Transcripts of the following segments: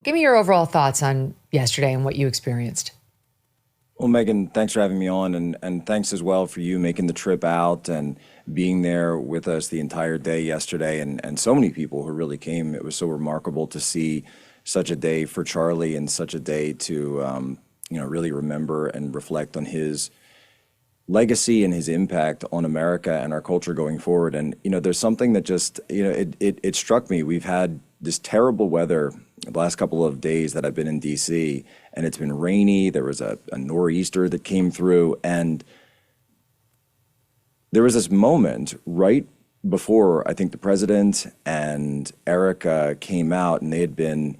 Give me your overall thoughts on yesterday and what you experienced. Well, Megan, thanks for having me on, and thanks as well for you making the trip out and being there with us the entire day yesterday, and so many people who really came. It was so remarkable to see such a day for Charlie and such a day to really remember and reflect on his legacy and his impact on America and our culture going forward. And there's something that just it struck me. We've had this terrible weather the last couple of days that I've been in DC, and it's been rainy. There was a nor'easter that came through, and there was this moment right before I think the president and Erica came out, and they had been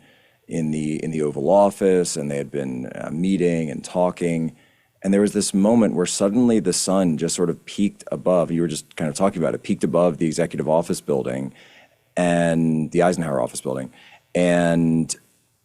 in the Oval Office, and they had been meeting and talking. And there was this moment where suddenly the sun just sort of peaked above. You were just kind of talking about it, peaked above the executive office building and the Eisenhower office building. And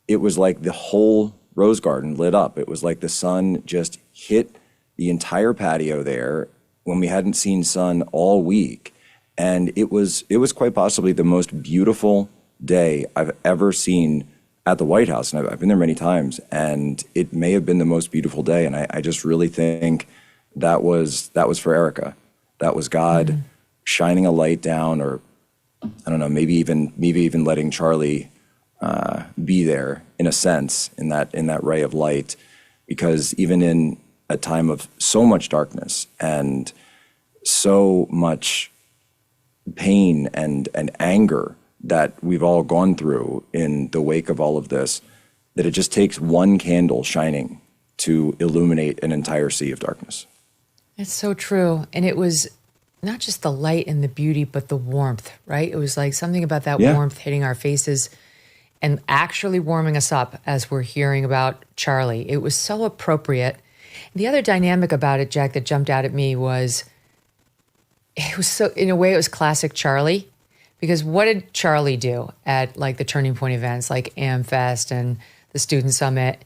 it was like the whole Rose Garden lit up. It was like the sun just hit the entire patio there when we hadn't seen sun all week. And it was quite possibly the most beautiful day I've ever seen at the White House. And I've been there many times, and it may have been the most beautiful day. And I just really think that was for Erica. That was God shining a light down, or I don't know, maybe even letting Charlie be there in a sense, in that ray of light, because even in a time of so much darkness and so much pain and anger that we've all gone through in the wake of all of this, that it just takes one candle shining to illuminate an entire sea of darkness. It's so true. And it was not just the light and the beauty, but the warmth, right? It was like something about that warmth hitting our faces and actually warming us up as we're hearing about Charlie. It was so appropriate. The other dynamic about it, Jack, that jumped out at me was, it was so, in a way, it was classic Charlie. Because what did Charlie do at like the Turning Point events like AmFest and the Student Summit?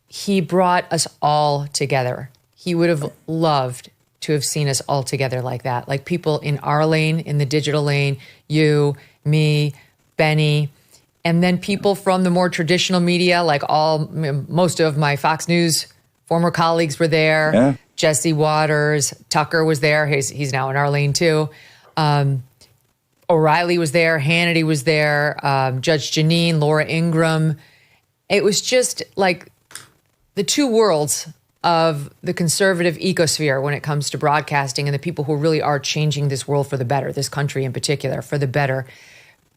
He brought us all together. He would have loved to have seen us all together like that. Like people in our lane, in the digital lane, you, me, Benny, and then people from the more traditional media, like most of my Fox News former colleagues were there. Yeah. Jesse Waters, Tucker was there. He's now in our lane too. O'Reilly was there. Hannity was there. Judge Jeanine, Laura Ingraham. It was just like the two worlds of the conservative ecosphere when it comes to broadcasting, and the people who really are changing this world for the better, this country in particular, for the better,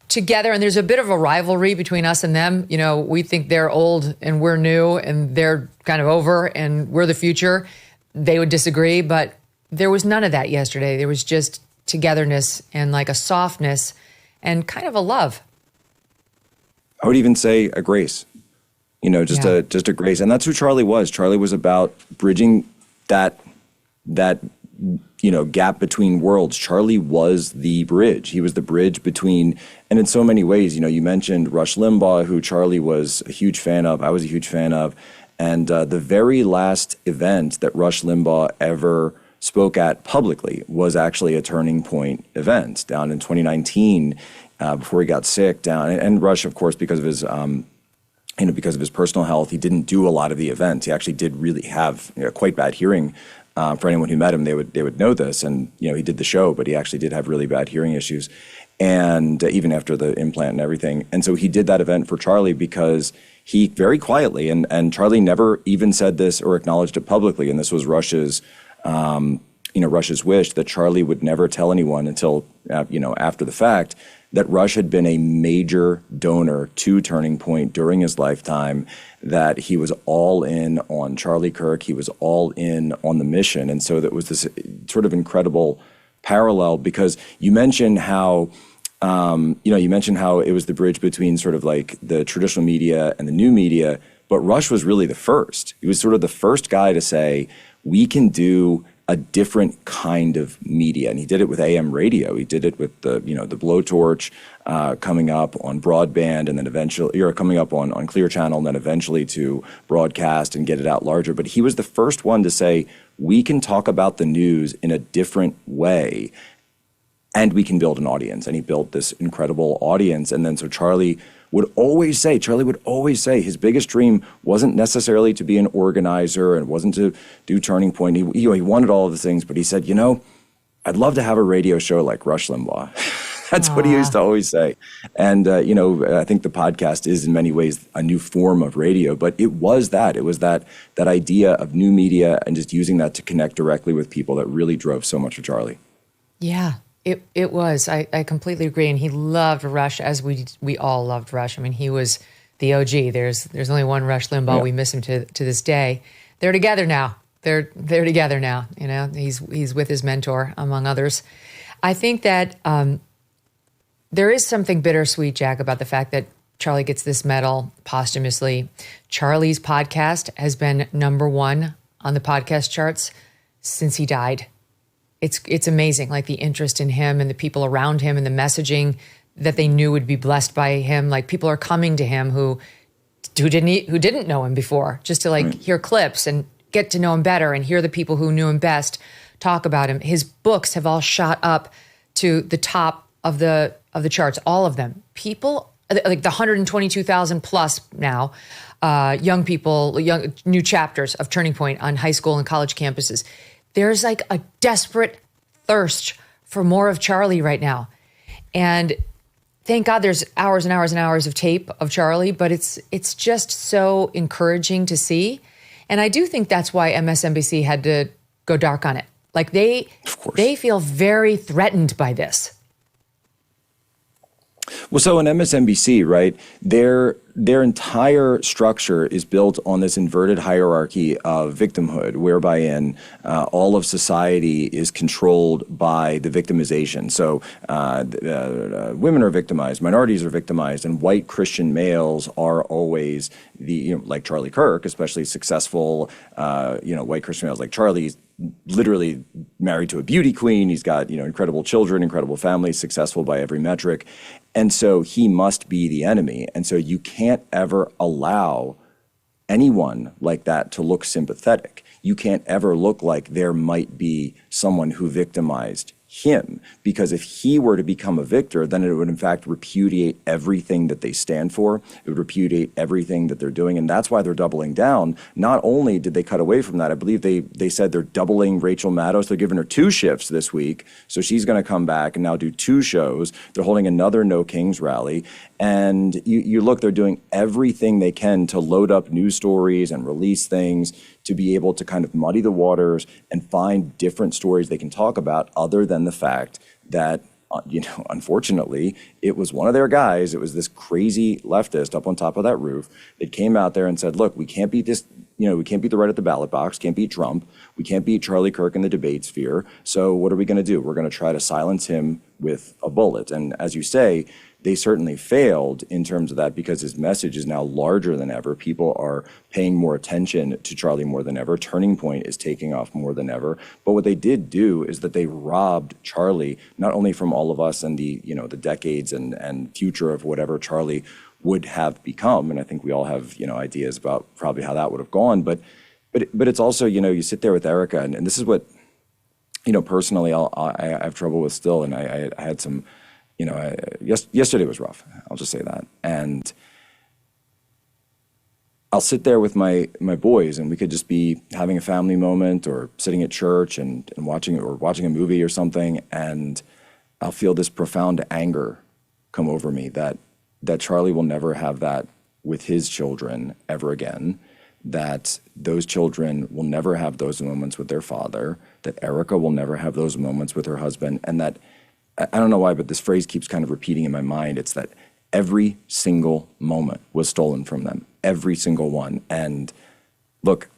together. And there's a bit of a rivalry between us and them. You know, we think they're old and we're new, and they're kind of over and we're the future. They would disagree, but there was none of that yesterday. There was just togetherness and like a softness and kind of a love. I would even say a grace, just a grace. And that's who Charlie was. Charlie was about bridging that gap between worlds. Charlie was the bridge. He was the bridge between, and in so many ways, you mentioned Rush Limbaugh, who Charlie was a huge fan of. I was a huge fan of. And the very last event that Rush Limbaugh ever spoke at publicly was actually a Turning Point event down in 2019 before he got sick down. And Rush, of course, because of his personal health, he didn't do a lot of the events. He actually did really have quite bad hearing. For anyone who met him, they would know this. And he did the show, but he actually did have really bad hearing issues, and even after the implant and everything. And so he did that event for Charlie because he very quietly, and Charlie never even said this or acknowledged it publicly. And this was Rush's wish, that Charlie would never tell anyone until, after the fact, that Rush had been a major donor to Turning Point during his lifetime, that he was all in on Charlie Kirk. He was all in on the mission. And so that was this sort of incredible parallel, because you mentioned how, it was the bridge between sort of like the traditional media and the new media, but Rush was really the first. He was sort of the first guy to say, we can do a different kind of media. And he did it with AM radio. He did it with the blowtorch coming up on broadband, and then eventually, coming up on Clear Channel, and then eventually to broadcast and get it out larger. But he was the first one to say, we can talk about the news in a different way, and we can build an audience. And he built this incredible audience. And then so Charlie Charlie would always say his biggest dream wasn't necessarily to be an organizer and wasn't to do Turning Point. He wanted all of the things, but he said, I'd love to have a radio show like Rush Limbaugh. That's what he used to always say. And, I think the podcast is in many ways a new form of radio, but it was that. It was that idea of new media and just using that to connect directly with people that really drove so much of Charlie. Yeah, it was. I completely agree. And he loved Rush as we all loved Rush. I mean, he was the OG. There's only one Rush Limbaugh. Yeah. We miss him to this day. They're together now. They're together now. He's with his mentor, among others. I think that there is something bittersweet, Jack, about the fact that Charlie gets this medal posthumously. Charlie's podcast has been number one on the podcast charts since he died. It's amazing, like the interest in him and the people around him and the messaging that they knew would be blessed by him. Like people are coming to him who didn't know him before, just to hear clips and get to know him better and hear the people who knew him best talk about him. His books have all shot up to the top of the charts, all of them. People, like the 122,000 plus now, young people, new chapters of Turning Point on high school and college campuses. There's like a desperate thirst for more of Charlie right now. And thank God there's hours and hours and hours of tape of Charlie, but it's just so encouraging to see. And I do think that's why MSNBC had to go dark on it. Like they feel very threatened by this. Well, so on MSNBC, right, their entire structure is built on this inverted hierarchy of victimhood, whereby all of society is controlled by the victimization. So women are victimized, minorities are victimized, and white Christian males are always like Charlie Kirk, especially successful, white Christian males like Charlie. Literally married to a beauty queen. He's got, incredible children, incredible family, successful by every metric. And so he must be the enemy. And so you can't ever allow anyone like that to look sympathetic. You can't ever look like there might be someone who victimized him, because if he were to become a victor, then it would in fact repudiate everything that they stand for. It would repudiate everything that they're doing, and that's why they're doubling down. Not only did they cut away from that, I believe they said they're doubling Rachel Maddow. They're giving her 2 shifts this week, so she's going to come back and now do 2 shows. They're holding another No Kings rally, and you look, they're doing everything they can to load up news stories and release things to be able to kind of muddy the waters and find different stories they can talk about, other than the fact that, unfortunately, it was one of their guys. It was this crazy leftist up on top of that roof that came out there and said, look, we can't beat this, we can't beat the right at the ballot box, can't beat Trump, we can't beat Charlie Kirk in the debate sphere. So what are we going to do? We're going to try to silence him with a bullet. And as you say, they certainly failed in terms of that, because his message is now larger than ever. People are paying more attention to Charlie more than ever. Turning Point is taking off more than ever. But what they did do is that they robbed Charlie, not only from all of us and the decades and future of whatever Charlie would have become. And I think we all have, ideas about probably how that would have gone. But it's also, you sit there with Erica, and this is what, personally I have trouble with still. And I had some, yesterday was rough. I'll just say that. And I'll sit there with my boys, and we could just be having a family moment or sitting at church and watching a movie or something. And I'll feel this profound anger come over me that Charlie will never have that with his children ever again, that those children will never have those moments with their father, that Erica will never have those moments with her husband, and that, I don't know why, but this phrase keeps kind of repeating in my mind. It's that every single moment was stolen from them, every single one. And look,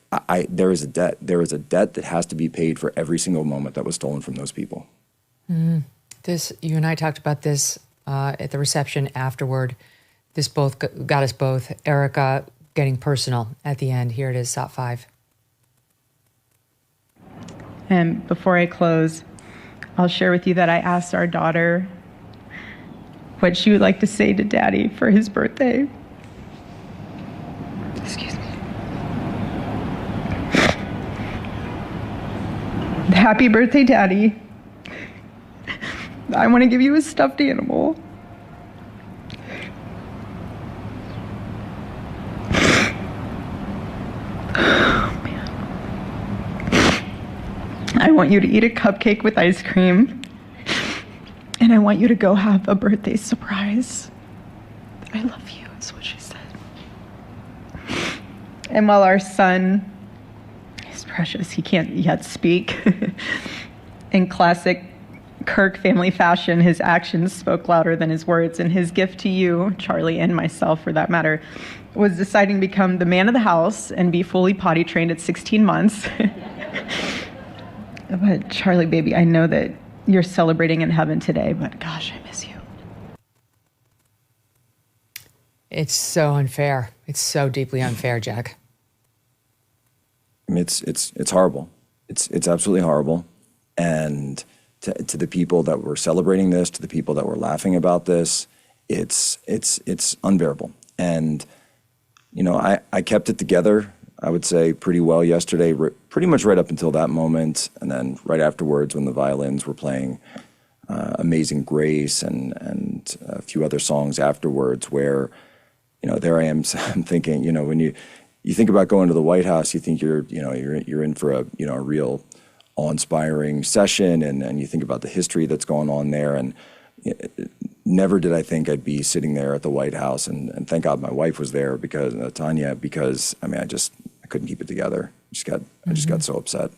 there is a debt. There is a debt that has to be paid for every single moment that was stolen from those people. You and I talked about this at the reception afterward. This both got us both. Erica getting personal at the end. Here it is, top 5. And before I close, I'll share with you that I asked our daughter what she would like to say to Daddy for his birthday. Excuse me. Happy birthday, Daddy. I want to give you a stuffed animal. I want you to eat a cupcake with ice cream. And I want you to go have a birthday surprise. I love you, is what she said. And while our son is precious, he can't yet speak. In classic Kirk family fashion, his actions spoke louder than his words. And his gift to you, Charlie, and myself for that matter, was deciding to become the man of the house and be fully potty trained at 16 months. But Charlie, baby, I know that you're celebrating in heaven today, but gosh, I miss you. It's so unfair. It's so deeply unfair, Jack. I mean, it's horrible. It's absolutely horrible. And to the people that were celebrating this, to the people that were laughing about this, it's unbearable. And you know, I kept it together, I would say, pretty well yesterday, pretty much right up until that moment. And then right afterwards, when the violins were playing Amazing Grace and a few other songs afterwards, where, you know, there I am, I'm thinking, you know, when you think about going to the White House, you think you're in for a real awe-inspiring session, and you think about the history that's going on there. And never did I think I'd be sitting there at the White House, and thank God my wife was there, because Tanya, because I mean, I couldn't keep it together. I just got so upset,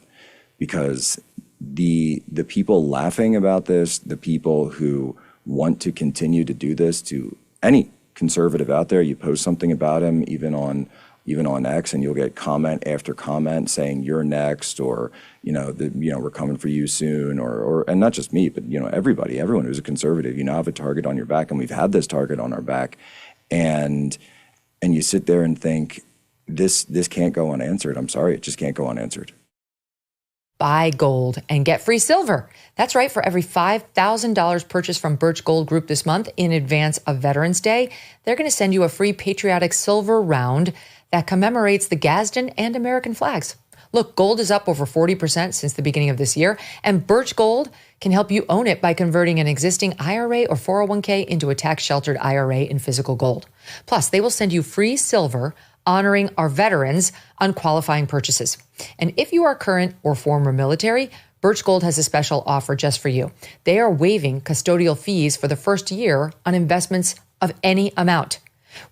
because the people laughing about this, the people who want to continue to do this to any conservative out there, you post something about him, even on X, and you'll get comment after comment saying you're next, or we're coming for you soon, or and not just me, but everyone who's a conservative, have a target on your back, and we've had this target on our back, and you sit there and think this can't go unanswered. I'm sorry, it just can't go unanswered. Buy gold and get free silver. That's right. For every $5,000 purchased from Birch Gold Group this month in advance of Veterans Day, they're going to send you a free patriotic silver round that commemorates the Gadsden and American flags. Look, gold is up over 40% since the beginning of this year, and Birch Gold can help you own it by converting an existing IRA or 401k into a tax-sheltered IRA in physical gold. Plus, they will send you free silver honoring our veterans on qualifying purchases. And if you are current or former military, Birch Gold has a special offer just for you. They are waiving custodial fees for the first year on investments of any amount.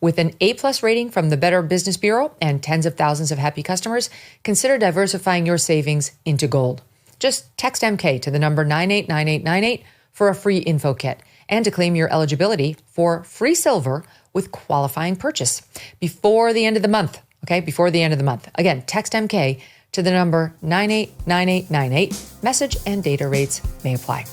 With an A+ rating from the Better Business Bureau and tens of thousands of happy customers, consider diversifying your savings into gold. Just text MK to the number 989898 for a free info kit and to claim your eligibility for free silver with qualifying purchase before the end of the month. Okay, before the end of the month. Again, text MK to the number 989898. Message and data rates may apply.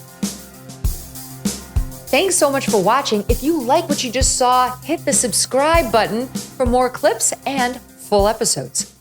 Thanks so much for watching. If you like what you just saw, hit the subscribe button for more clips and full episodes.